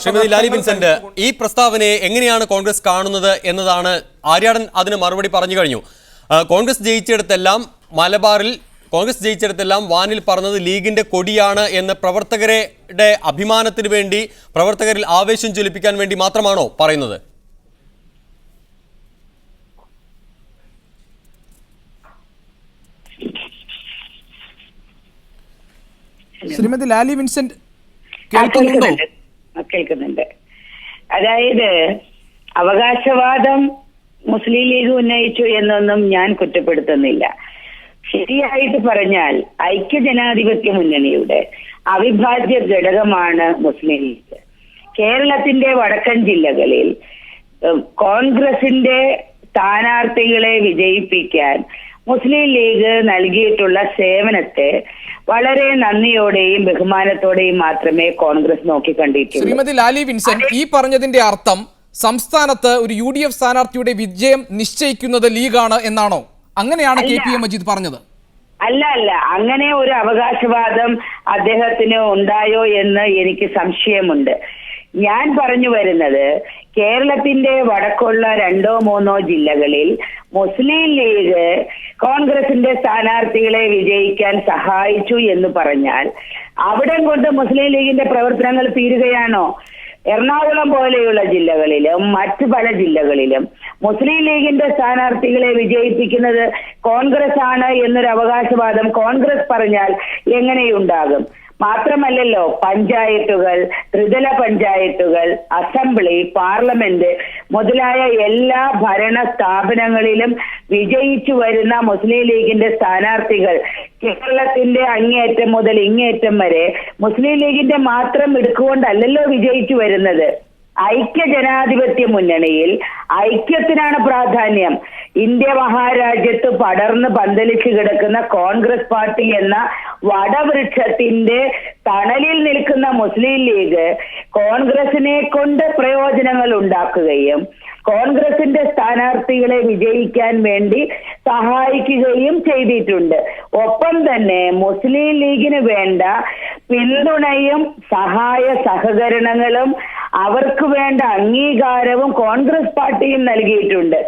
Shrimati Lali Vincent, ഈ പ്രസ്താവനയെ എങ്ങനെയാണ് കോൺഗ്രസ് കാണുന്നത് എന്നതാണ് ആര്യാടൻ അതിന് മറുപടി പറഞ്ഞു കഴിഞ്ഞു. കോൺഗ്രസ് ജയിച്ചിടത്തെല്ലാം വാനിൽ പറഞ്ഞത് ലീഗിന്റെ കൊടിയാണ് എന്ന് പ്രവർത്തകരുടെ അഭിമാനത്തിന് വേണ്ടി, പ്രവർത്തകരിൽ ആവേശം ജ്വലിപ്പിക്കാൻ വേണ്ടി മാത്രമാണോ പറയുന്നത്? ശ്രീമതി ലാലി വിൻസെന്റ് കേൾക്കുന്നുണ്ട്. അതായത് അവകാശവാദം മുസ്ലിം ലീഗ് ഉന്നയിച്ചു എന്നൊന്നും ഞാൻ കുറ്റപ്പെടുത്തുന്നില്ല. ശരിയായിട്ട് പറഞ്ഞാൽ ഐക്യജനാധിപത്യ മുന്നണിയുടെ അവിഭാജ്യ ഘടകമാണ് മുസ്ലിം ലീഗ്. കേരളത്തിന്റെ വടക്കൻ ജില്ലകളിൽ കോൺഗ്രസിന്റെ സ്ഥാനാർത്ഥികളെ വിജയിപ്പിക്കാൻ മുസ്ലിം ലീഗ് നൽകിയിട്ടുള്ള സേവനത്തെ വളരെ നന്ദിയോടെയും ബഹുമാനത്തോടെയും മാത്രമേ കോൺഗ്രസ് നോക്കിക്കണ്ടിട്ടുള്ളൂ. ശ്രീമതി ലാലി വിൻസെന്റ്, ഈ പറഞ്ഞതിന്റെ അർത്ഥം സംസ്ഥാനത്ത് ഒരു UDF സ്ഥാനാർത്ഥിയുടെ വിജയം നിശ്ചയിക്കുന്നത് ലീഗാണ് എന്നാണോ? അങ്ങനെയാണ് KPA മജീദ് പറഞ്ഞത്? അല്ല, അങ്ങനെ ഒരു അവകാശവാദം അദ്ദേഹത്തിന് ഉണ്ടായോ എന്ന് എനിക്ക് സംശയമുണ്ട്. ഞാൻ പറഞ്ഞു വരുന്നത്, കേരളത്തിന്റെ വടക്കുള്ള 2-3 ജില്ലകളിൽ മുസ്ലിം ലീഗ് കോൺഗ്രസിന്റെ സ്ഥാനാർത്ഥികളെ വിജയിക്കാൻ സഹായിച്ചു എന്ന് പറഞ്ഞാൽ അവിടം കൊണ്ട് മുസ്ലിം ലീഗിന്റെ പ്രവർത്തനങ്ങൾ തീരുകയാണോ? എറണാകുളം പോലെയുള്ള ജില്ലകളിലും മറ്റു പല ജില്ലകളിലും മുസ്ലിം ലീഗിന്റെ സ്ഥാനാർത്ഥികളെ വിജയിപ്പിക്കുന്നത് കോൺഗ്രസ് ആണ് എന്നൊരു അവകാശവാദം കോൺഗ്രസ് പറഞ്ഞാൽ എങ്ങനെയുണ്ടാകും? മാത്രമല്ലല്ലോ, പഞ്ചായത്തുകൾ, ത്രിതല പഞ്ചായത്തുകൾ, അസംബ്ലി, പാർലമെന്റ് മുതലായ എല്ലാ ഭരണ സ്ഥാപനങ്ങളിലും വിജയിച്ചു വരുന്ന മുസ്ലിം ലീഗിന്റെ സ്ഥാനാർത്ഥികൾ കേരളത്തിന്റെ അങ്ങേയറ്റം മുതൽ ഇങ്ങേയറ്റം വരെ മുസ്ലിം ലീഗിന്റെ മാത്രം ഇടുക്കുകൊണ്ടല്ലല്ലോ വിജയിച്ചു വരുന്നത്. ഐക്യജനാധിപത്യ മുന്നണിയിൽ ഐക്യത്തിനാണ് പ്രാധാന്യം. ഇന്ത്യ മഹാരാജ്യത്ത് പടർന്ന് പന്തലിച്ച് കിടക്കുന്ന കോൺഗ്രസ് പാർട്ടി എന്ന വടവൃക്ഷത്തിന്റെ തണലിൽ നിൽക്കുന്ന മുസ്ലിം ലീഗ് കോൺഗ്രസിനെ കൊണ്ട് പ്രയോജനങ്ങൾ ഉണ്ടാക്കുകയും കോൺഗ്രസിന്റെ സ്ഥാനാർത്ഥികളെ വിജയിക്കാൻ വേണ്ടി സഹായിക്കുകയും ചെയ്തിട്ടുണ്ട്. ഒപ്പം തന്നെ മുസ്ലിം ലീഗിന് വേണ്ട പിന്തുണയും സഹായ സഹകരണങ്ങളും അവർക്ക് വേണ്ട അംഗീകാരവും കോൺഗ്രസ് പാർട്ടിയും നൽകിയിട്ടുണ്ട്.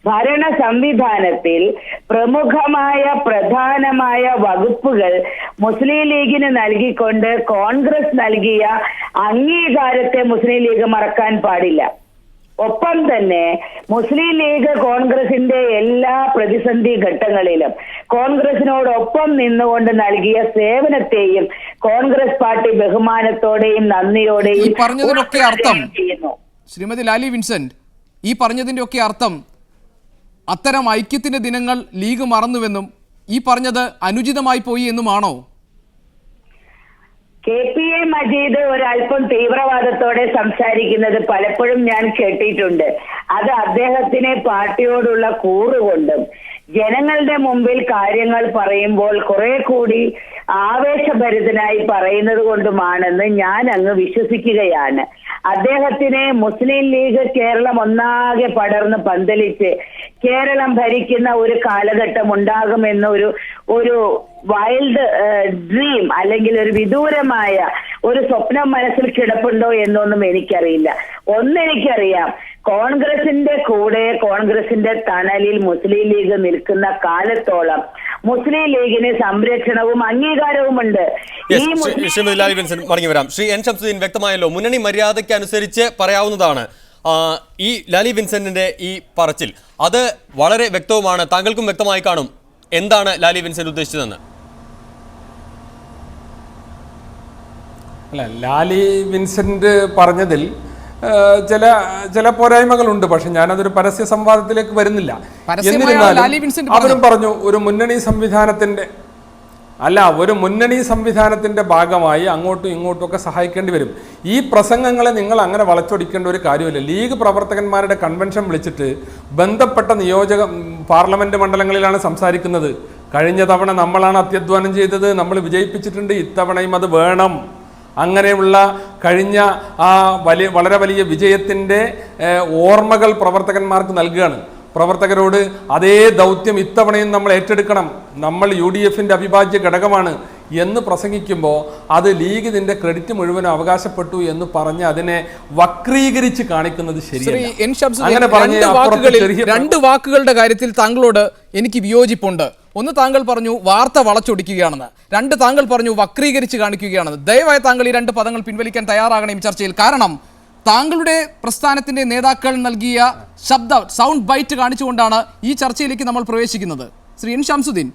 ഭരണ സംവിധാനത്തിൽ പ്രധാനമായ വകുപ്പുകൾ മുസ്ലിം ലീഗിന് നൽകിക്കൊണ്ട് കോൺഗ്രസ് നൽകിയ അംഗീകാരത്തെ മുസ്ലിം ലീഗ് മറക്കാൻ പാടില്ല. ഒപ്പം തന്നെ മുസ്ലിം ലീഗ് കോൺഗ്രസിന്റെ എല്ലാ പ്രതിസന്ധി ഘട്ടങ്ങളിലും കോൺഗ്രസിനോടൊപ്പം നിന്നുകൊണ്ട് നൽകിയ സേവനത്തെയും കോൺഗ്രസ് പാർട്ടി ബഹുമാനത്തോടെയും നന്ദിയോടെയും പറഞ്ഞതിനൊക്കെ അർത്ഥം, ശ്രീമതി ലാലി വിൻസെന്റ്, ഈ പറഞ്ഞതിന്റെ ഒക്കെ അർത്ഥം അത്തരം ഐക്യത്തിന്റെ ദിനങ്ങൾ ലീഗ് മറന്നുവെന്നും ഈ പറഞ്ഞത് അനുചിതമായി പോയി എന്നുമാണോ? KPA മജീദ് ഒരല്പം തീവ്രവാദത്തോടെ സംസാരിക്കുന്നത് പലപ്പോഴും ഞാൻ കേട്ടിട്ടുണ്ട്. അത് അദ്ദേഹത്തിന് പാർട്ടിയോടുള്ള കൂറുകൊണ്ടും ജനങ്ങളുടെ മുമ്പിൽ കാര്യങ്ങൾ പറയുമ്പോൾ കുറെ കൂടി ആവേശഭരിതനായി പറയുന്നത് കൊണ്ടുമാണെന്ന് ഞാൻ അങ്ങ് വിശ്വസിക്കുകയാണ്. അദ്ദേഹത്തിന് മുസ്ലിം ലീഗ് കേരളം ഒന്നാകെ പടർന്ന് പന്തലിച്ച് കേരളം ഭരിക്കുന്ന ഒരു കാലഘട്ടം ഉണ്ടാകുമെന്ന ഒരു വൈൽഡ് ഡ്രീം അല്ലെങ്കിൽ ഒരു വിദൂരമായ ഒരു സ്വപ്നം മനസ്സിൽ കിടപ്പുണ്ടോ എന്നൊന്നും എനിക്കറിയില്ല. ഒന്നെനിക്കറിയാം, കോൺഗ്രസിന്റെ കൂടെ വടക്കന്റെ തണലിൽ മുസ്ലിം ലീഗ് നിൽക്കുന്ന കാലത്തോളം മുസ്ലിം ലീഗിന് സംരക്ഷണവും അംഗീകാരവുമുണ്ട്. മടങ്ങി വരാം. ശ്രീ എൻ ശംസുദ്ദീൻ, വ്യക്തമായല്ലോ, മുന്നണി മര്യാദയ്ക്ക് അനുസരിച്ച് പറയാവുന്നതാണ് ഈ ലാലി വിൻസെന്റിന്റെ ഈ പറച്ചിൽ. അത് വളരെ വ്യക്തവുമാണ്. താങ്കൾക്കും വ്യക്തമായി കാണും എന്താണ് ലാലി വിൻസെന്റ് ഉദ്ദേശിച്ചതെന്ന്. അല്ല, ലാലി വിൻസെന്റ് പറഞ്ഞതിൽ ചില പോരായ്മകളുണ്ട്. പക്ഷെ ഞാനതൊരു പരസ്യ സംവാദത്തിലേക്ക് വരുന്നില്ല. എന്നിരുന്നാലും അവരും പറഞ്ഞു ഒരു മുന്നണി സംവിധാനത്തിന്റെ ഭാഗമായി അങ്ങോട്ടും ഇങ്ങോട്ടും ഒക്കെ സഹായിക്കേണ്ടി വരും. ഈ പ്രസംഗങ്ങളെ നിങ്ങൾ അങ്ങനെ വളച്ചൊടിക്കേണ്ട ഒരു കാര്യമില്ല. ലീഗ് പ്രവർത്തകന്മാരുടെ കൺവെൻഷൻ വിളിച്ചിട്ട് ബന്ധപ്പെട്ട പാർലമെന്റ് മണ്ഡലങ്ങളിലാണ് സംസാരിക്കുന്നത്. കഴിഞ്ഞ തവണ നമ്മളാണ് അത്യധ്വാനം ചെയ്തത്, നമ്മൾ വിജയിപ്പിച്ചിട്ടുണ്ട്, ഇത്തവണയും അത് വേണം. അങ്ങനെയുള്ള കഴിഞ്ഞ ആ വളരെ വലിയ വിജയത്തിൻ്റെ ഓർമ്മകൾ പ്രവർത്തകന്മാർക്ക് നൽകുകയാണ്. പ്രവർത്തകരോട് അതേ ദൗത്യം ഇത്തവണയും നമ്മൾ ഏറ്റെടുക്കണം. നമ്മൾ UDFന്റെ അവിഭാജ്യ ഘടകമാണ്. എന്ന് പ്രസംഗിക്കുമ്പോൾ അത് ലീഗ് ഇതിന്റെ ക്രെഡിറ്റ് മുഴുവനും അവകാശപ്പെട്ടു എന്ന് പറഞ്ഞ് അതിനെ വക്രീകരിച്ച് കാണിക്കുന്നത് ശരിയല്ല. അങ്ങനെ രണ്ട് വാക്കുകളുടെ കാര്യത്തിൽ താങ്കളോട് എനിക്ക് വിയോജിപ്പുണ്ട്. ഒന്ന്, താങ്കൾ പറഞ്ഞു വാർത്ത വളച്ചൊടിക്കുകയാണെന്ന്. രണ്ട്, താങ്കൾ പറഞ്ഞു വക്രീകരിച്ച് കാണിക്കുകയാണെന്ന്. ദയവായി താങ്കൾ ഈ രണ്ട് പദങ്ങൾ പിൻവലിക്കാൻ തയ്യാറാകണം ഈ ചർച്ചയിൽ. കാരണം താങ്കളുടെ പ്രസ്ഥാനത്തിന്റെ നേതാക്കൾ നൽകിയ സൗണ്ട് ബൈറ്റ് കാണിച്ചുകൊണ്ടാണ് ഈ ചർച്ചയിലേക്ക് നമ്മൾ പ്രവേശിക്കുന്നത്. ശ്രീ എൻ ഷംസുദ്ദീൻ.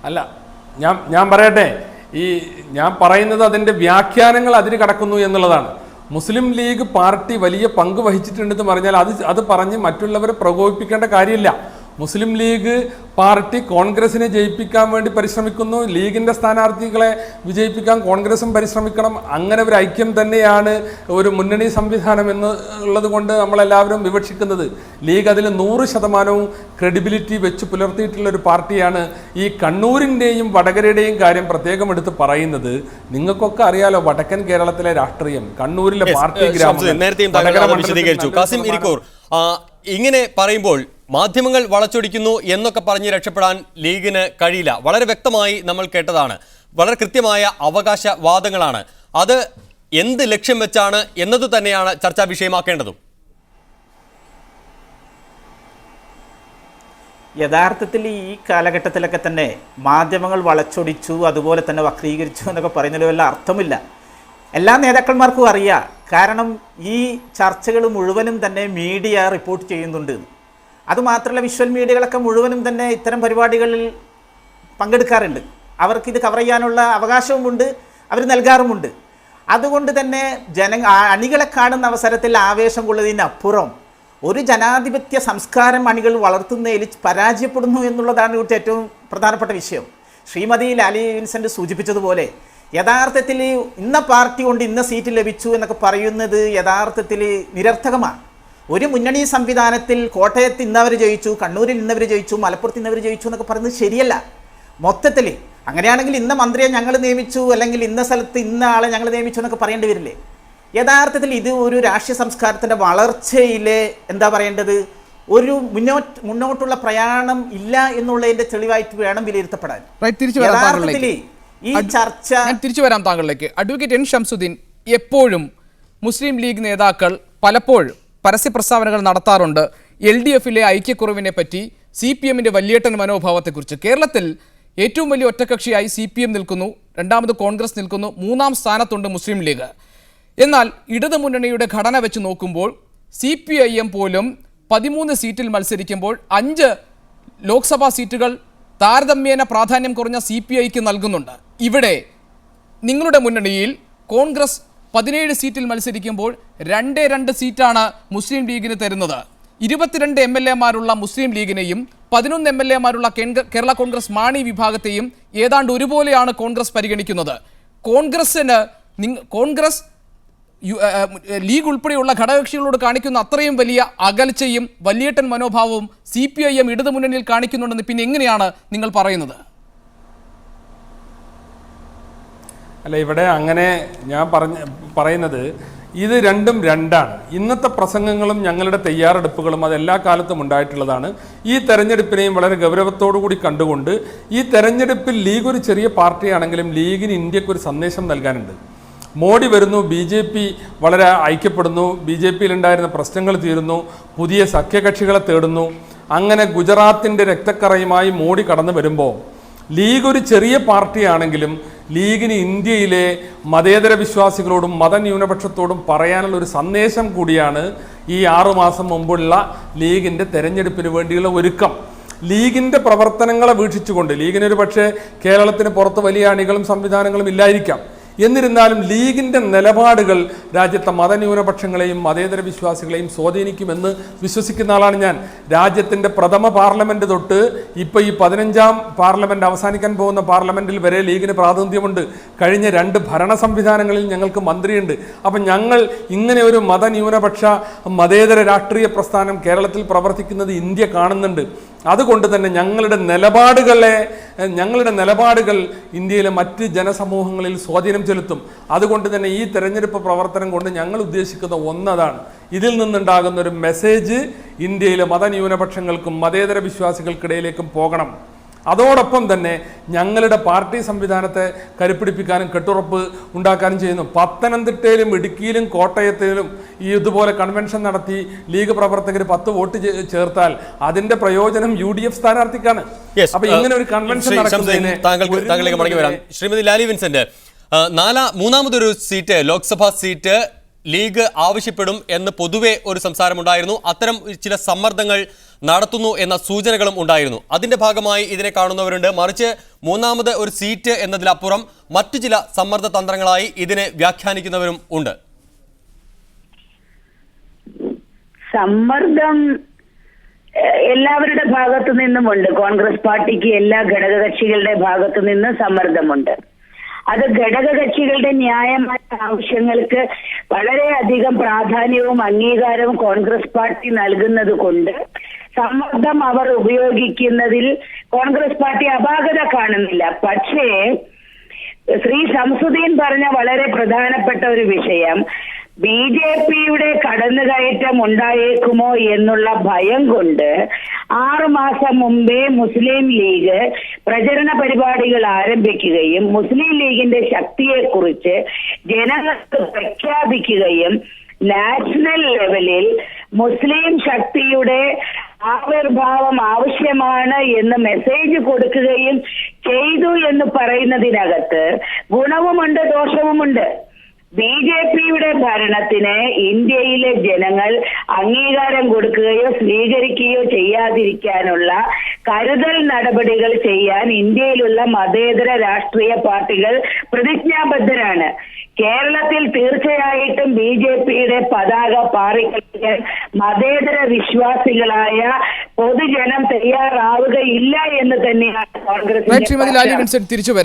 അല്ല, ഞാൻ പറയട്ടെ, ഞാൻ പറയുന്നത് അതിൻ്റെ വ്യാഖ്യാനങ്ങൾ അതിന് കടക്കുന്നു എന്നുള്ളതാണ്. മുസ്ലിം ലീഗ് പാർട്ടി വലിയ പങ്ക് വഹിച്ചിട്ടുണ്ടെന്ന് പറഞ്ഞാൽ അത് പറഞ്ഞ് മറ്റുള്ളവരെ പ്രകോപിപ്പിക്കേണ്ട കാര്യമില്ല. മുസ്ലിം ലീഗ് പാർട്ടി കോൺഗ്രസിനെ ജയിപ്പിക്കാൻ വേണ്ടി പരിശ്രമിക്കുന്നു. ലീഗിൻ്റെ സ്ഥാനാർത്ഥികളെ വിജയിപ്പിക്കാൻ കോൺഗ്രസും പരിശ്രമിക്കണം. അങ്ങനെ ഒരു ഐക്യം തന്നെയാണ് ഒരു മുന്നണി സംവിധാനം എന്നുള്ളത് കൊണ്ട് നമ്മളെല്ലാവരും വിവക്ഷിക്കുന്നത്. ലീഗ് അതിൽ 100% ക്രെഡിബിലിറ്റി വെച്ച് പുലർത്തിയിട്ടുള്ള ഒരു പാർട്ടിയാണ്. ഈ കണ്ണൂരിൻ്റെയും വടകരയുടെയും കാര്യം പ്രത്യേകം എടുത്ത് പറയുന്നത് നിങ്ങൾക്കൊക്കെ അറിയാലോ. വടക്കൻ കേരളത്തിലെ രാഷ്ട്രീയം, കണ്ണൂരിലെ പാർട്ടി ഇങ്ങനെ പറയുമ്പോൾ മാധ്യമങ്ങൾ വളച്ചൊടിക്കുന്നു എന്നൊക്കെ പറഞ്ഞ് രക്ഷപ്പെടാൻ ലീഗിന് കഴിയില്ല. വളരെ വ്യക്തമായി നമ്മൾ കേട്ടതാണ്. വളരെ കൃത്യമായ അവകാശവാദങ്ങളാണ്. അത് എന്ത് ലക്ഷ്യം വെച്ചാണ് എന്നത് തന്നെയാണ് ചർച്ചാ വിഷയമാക്കേണ്ടതും. യഥാർത്ഥത്തിൽ ഈ കാലഘട്ടത്തിലൊക്കെ തന്നെ മാധ്യമങ്ങൾ വളച്ചൊടിച്ചു, അതുപോലെ തന്നെ വക്രീകരിച്ചു എന്നൊക്കെ പറയുന്നതിൽ വല്ല അർത്ഥമില്ല. എല്ലാ നേതാക്കന്മാർക്കും അറിയാം. കാരണം ഈ ചർച്ചകൾ മുഴുവനും തന്നെ മീഡിയ റിപ്പോർട്ട് ചെയ്യുന്നുണ്ട്. അതുമാത്രമല്ല, വിഷ്വൽ മീഡിയകളൊക്കെ മുഴുവനും തന്നെ ഇത്തരം പരിപാടികളിൽ പങ്കെടുക്കാറുണ്ട്. അവർക്കിത് കവർ ചെയ്യാനുള്ള അവകാശവുമുണ്ട്, അവർ നൽകാറുമുണ്ട്. അതുകൊണ്ട് തന്നെ അണികളെ കാണുന്ന അവസരത്തിൽ ആവേശം കൊള്ളുന്നതിനപ്പുറം ഒരു ജനാധിപത്യ സംസ്കാരം അണികൾ വളർത്തുന്നതിൽ പരാജയപ്പെടുന്നു എന്നുള്ളതാണ് ഇവിടുത്തെ ഏറ്റവും പ്രധാനപ്പെട്ട വിഷയം. ശ്രീമതി ലാലി വിൻസെൻ്റ് സൂചിപ്പിച്ചതുപോലെ യഥാർത്ഥത്തിൽ ഇന്ന പാർട്ടി കൊണ്ട് ഇന്ന സീറ്റ് ലഭിച്ചു എന്നൊക്കെ പറയുന്നത് യഥാർത്ഥത്തിൽ നിരർത്ഥകമാണ്. ഒരു മുന്നണി സംവിധാനത്തിൽ കോട്ടയത്ത് ഇന്നവർ ജയിച്ചു, കണ്ണൂരിൽ ഇന്നവർ ജയിച്ചു, മലപ്പുറത്ത് ഇന്നവർ ജയിച്ചു എന്നൊക്കെ പറയുന്നത് ശരിയല്ല. മൊത്തത്തിൽ അങ്ങനെയാണെങ്കിൽ ഇന്ന മന്ത്രിയെ ഞങ്ങൾ നിയമിച്ചു, അല്ലെങ്കിൽ ഇന്ന സ്ഥലത്ത് ഇന്ന ആളെ ഞങ്ങൾ നിയമിച്ചു എന്നൊക്കെ പറയേണ്ടി വരില്ലേ? യഥാർത്ഥത്തിൽ ഇത് ഒരു രാഷ്ട്രീയ സംസ്കാരത്തിൻ്റെ വളർച്ചയിലെ എന്താ പറയേണ്ടത്, ഒരു മുന്നോട്ടുള്ള പ്രയാണം ഇല്ല എന്നുള്ളതിൻ്റെ തെളിവായിട്ട് വേണം വിലയിരുത്തപ്പെടാൻ. യഥാർത്ഥത്തിൽ ഈ ചർച്ച തിരിച്ചു വരാം താങ്കളിലേക്ക്. അഡ്വക്കേറ്റ് എൻ ഷംസുദ്ദീൻ, എപ്പോഴും മുസ്ലിം ലീഗ് നേതാക്കൾ പലപ്പോഴും പരസ്യ പ്രസ്താവനകൾ നടത്താറുണ്ട് LDFിലെ ഐക്യക്കുറവിനെ പറ്റി, CPMന്റെ വലിയേട്ടൻ മനോഭാവത്തെക്കുറിച്ച്. കേരളത്തിൽ ഏറ്റവും വലിയ ഒറ്റക്കക്ഷിയായി CPM നിൽക്കുന്നു, രണ്ടാമത് കോൺഗ്രസ് നിൽക്കുന്നു, മൂന്നാം സ്ഥാനത്തുണ്ട് മുസ്ലിം ലീഗ്. എന്നാൽ ഇടതു മുന്നണിയുടെ ഘടന വെച്ച് നോക്കുമ്പോൾ CPIM പോലും 13 സീറ്റിൽ മത്സരിക്കുമ്പോൾ 5 ലോക്സഭാ സീറ്റുകൾ താരതമ്യേന പ്രാധാന്യം കുറഞ്ഞ CPIക്ക് നൽകുന്നുണ്ട്. ഇവിടെ നിങ്ങളുടെ മുന്നണിയിൽ കോൺഗ്രസ് 17 സീറ്റിൽ മത്സരിക്കുമ്പോൾ 2 സീറ്റാണ് മുസ്ലിം ലീഗിന് തരുന്നത്. 22 MLA-മാരുള്ള മുസ്ലിം ലീഗിനെയും 11 MLA-മാരുള്ള കേരള കോൺഗ്രസ് മാണി വിഭാഗത്തെയും ഏതാണ്ട് ഒരുപോലെയാണ് കോൺഗ്രസ് പരിഗണിക്കുന്നത്. കോൺഗ്രസ് ലീഗ് ഉൾപ്പെടെയുള്ള ഘടകകക്ഷികളോട് കാണിക്കുന്ന അത്രയും വലിയ അകൽച്ചയും വലിയേട്ടൻ മനോഭാവവും CPIM ഇടതു മുന്നണിയിൽ കാണിക്കുന്നുണ്ടെന്ന് പിന്നെ എങ്ങനെയാണ് നിങ്ങൾ പറയുന്നത്? അല്ല, ഇവിടെ അങ്ങനെ ഞാൻ പറയുന്നത് ഇത് രണ്ടും രണ്ടാണ്. ഇന്നത്തെ പ്രസംഗങ്ങളും ഞങ്ങളുടെ തയ്യാറെടുപ്പുകളും അതെല്ലാ കാലത്തും ഉണ്ടായിട്ടുള്ളതാണ്. ഈ തെരഞ്ഞെടുപ്പിനെയും വളരെ ഗൗരവത്തോടു കൂടി കണ്ടുകൊണ്ട് ഈ തെരഞ്ഞെടുപ്പിൽ ലീഗ് ഒരു ചെറിയ പാർട്ടിയാണെങ്കിലും ലീഗിന് ഇന്ത്യക്ക് ഒരു സന്ദേശം നൽകാനുണ്ട്. മോഡി വരുന്നു, BJP വളരെ ഐക്യപ്പെടുന്നു, BJPയിലുണ്ടായിരുന്ന പ്രശ്നങ്ങൾ തീരുന്നു, പുതിയ സഖ്യകക്ഷികളെ തേടുന്നു. അങ്ങനെ ഗുജറാത്തിൻ്റെ രക്തക്കറയുമായി മോഡി കടന്നു വരുമ്പോൾ ലീഗ് ഒരു ചെറിയ പാർട്ടിയാണെങ്കിലും ലീഗിന് ഇന്ത്യയിലെ മതേതര വിശ്വാസികളോടും മതന്യൂനപക്ഷത്തോടും പറയാനുള്ള ഒരു സന്ദേശം കൂടിയാണ് ഈ 6 മാസം മുമ്പുള്ള ലീഗിൻ്റെ തെരഞ്ഞെടുപ്പിന് വേണ്ടിയുള്ള ഒരുക്കം. ലീഗിൻ്റെ പ്രവർത്തനങ്ങളെ വീക്ഷിച്ചുകൊണ്ട്, ലീഗിനൊരു പക്ഷേ കേരളത്തിന് പുറത്ത് വലിയ അണികളും സംവിധാനങ്ങളും ഇല്ലായിരിക്കാം, എന്നിരുന്നാലും ലീഗിൻ്റെ നിലപാടുകൾ രാജ്യത്തെ മതന്യൂനപക്ഷങ്ങളെയും മതേതര വിശ്വാസികളെയും സ്വാധീനിക്കുമെന്ന് വിശ്വസിക്കുന്ന ആളാണ് ഞാൻ. രാജ്യത്തിൻ്റെ പ്രഥമ പാർലമെൻറ്റ് തൊട്ട് ഇപ്പോൾ ഈ 15ാം പാർലമെൻറ്റ് അവസാനിക്കാൻ പോകുന്ന പാർലമെൻറ്റിൽ വരെ ലീഗിന് പ്രാതിനിധ്യമുണ്ട്. കഴിഞ്ഞ 2 ഭരണ സംവിധാനങ്ങളിൽ ഞങ്ങൾക്ക് മന്ത്രിയുണ്ട്. അപ്പം ഞങ്ങൾ ഇങ്ങനെ ഒരു മതന്യൂനപക്ഷ മതേതര രാഷ്ട്രീയ പ്രസ്ഥാനം കേരളത്തിൽ പ്രവർത്തിക്കുന്നത് ഇന്ത്യ കാണുന്നുണ്ട്. അതുകൊണ്ട് തന്നെ ഞങ്ങളുടെ നിലപാടുകൾ ഇന്ത്യയിലെ മറ്റ് ജനസമൂഹങ്ങളിൽ സ്വാധീനം ചെലുത്തും. അതുകൊണ്ട് തന്നെ ഈ തെരഞ്ഞെടുപ്പ് പ്രവർത്തനം കൊണ്ട് ഞങ്ങൾ ഉദ്ദേശിക്കുന്ന ഒന്നതാണ്, ഇതിൽ നിന്നുണ്ടാകുന്ന ഒരു മെസ്സേജ് ഇന്ത്യയിലെ മതന്യൂനപക്ഷങ്ങൾക്കും മതേതര വിശ്വാസികൾക്കിടയിലേക്കും പോകണം. അതോടൊപ്പം തന്നെ ഞങ്ങളുടെ പാർട്ടി സംവിധാനത്തെ കരുപ്പിടിപ്പിക്കാനും കെട്ടുറപ്പ് ഉണ്ടാക്കാനും ചെയ്യുന്നു. പത്തനംതിട്ടയിലും ഇടുക്കിയിലും കോട്ടയത്തിലും ഇതുപോലെ കൺവെൻഷൻ നടത്തി ലീഗ് പ്രവർത്തകർ 10 വോട്ട് ചേർത്താൽ അതിന്റെ പ്രയോജനം UDF സ്ഥാനാർത്ഥിക്കാണ്. അപ്പൊ ഇങ്ങനെ ഒരു കൺവെൻഷൻ താങ്കളിലേക്ക് മടങ്ങി വരാം. ശ്രീമതി ലാലി വിൻസെന്റ്, മൂന്നാമതൊരു സീറ്റ്, ലോക്സഭാ സീറ്റ് ലീഗ് ആവശ്യപ്പെടും എന്ന് പൊതുവെ ഒരു സംസാരമുണ്ടായിരുന്നു. അത്തരം ചില സമ്മർദ്ദങ്ങൾ നടത്തുന്നു എന്ന സൂചനകളും ഉണ്ടായിരുന്നു. അതിന്റെ ഭാഗമായി ഇതിനെ കാണുന്നവരുണ്ട്. മറിച്ച് മൂന്നാമത് ഒരു സീറ്റ് എന്നതിലപ്പുറം മറ്റു ചില സമ്മർദ്ദ തന്ത്രങ്ങളായി ഇതിനെ വ്യാഖ്യാനിക്കുന്നവരും ഉണ്ട്. സമ്മർദ്ദം എല്ലാവരുടെ ഭാഗത്തു നിന്നുമുണ്ട്. കോൺഗ്രസ് പാർട്ടിക്ക് എല്ലാ ഘടകകക്ഷികളുടെ ഭാഗത്തു നിന്നും സമ്മർദ്ദമുണ്ട്. അത് ഘടകകക്ഷികളുടെ ന്യായമായ ആവശ്യങ്ങൾക്ക് വളരെയധികം പ്രാധാന്യവും അംഗീകാരവും കോൺഗ്രസ് പാർട്ടി നൽകുന്നത് കൊണ്ട് സമ്മർദ്ദം അവർ ഉപയോഗിക്കുന്നതിൽ കോൺഗ്രസ് പാർട്ടി അപാകത കാണുന്നില്ല. പക്ഷേ ശ്രീ ശംസുദ്ദീൻ പറഞ്ഞ വളരെ പ്രധാനപ്പെട്ട ഒരു വിഷയം, BJPയുടെ കടന്നുകയറ്റം ഉണ്ടായേക്കുമോ എന്നുള്ള ഭയം കൊണ്ട് 6 മാസം മുമ്പേ മുസ്ലിം ലീഗ് പ്രചരണ പരിപാടികൾ ആരംഭിക്കുകയും മുസ്ലിം ലീഗിന്റെ ശക്തിയെക്കുറിച്ച് ജനങ്ങൾക്ക് പ്രഖ്യാപിക്കുകയും നാഷണൽ ലെവലിൽ മുസ്ലിം ശക്തിയുടെ ആവിർഭാവം ആവശ്യമാണ് എന്ന് മെസ്സേജ് കൊടുക്കുകയും ചെയ്തു എന്ന് പറയുന്നതിനകത്ത് ഗുണവുമുണ്ട് ദോഷവുമുണ്ട്. BJPയുടെ ഭരണത്തിന് ഇന്ത്യയിലെ ജനങ്ങൾ അംഗീകാരം കൊടുക്കുകയോ സ്വീകരിക്കുകയോ ചെയ്യാതിരിക്കാനുള്ള കരുതൽ നടപടികൾ ചെയ്യാൻ ഇന്ത്യയിലുള്ള മതേതര രാഷ്ട്രീയ പാർട്ടികൾ പ്രതിജ്ഞാബദ്ധരാണ്. കേരളത്തിൽ തീർച്ചയായിട്ടും BJPയുടെ പതാക പാറിക്കളിക്കാൻ മതേതര വിശ്വാസികളായ പൊതുജനം തയ്യാറാവുകയില്ല എന്ന് തന്നെയാണ് കോൺഗ്രസ്. ശ്രീമതി ലാലി വിൻസെന്റ് തിരിച്ചു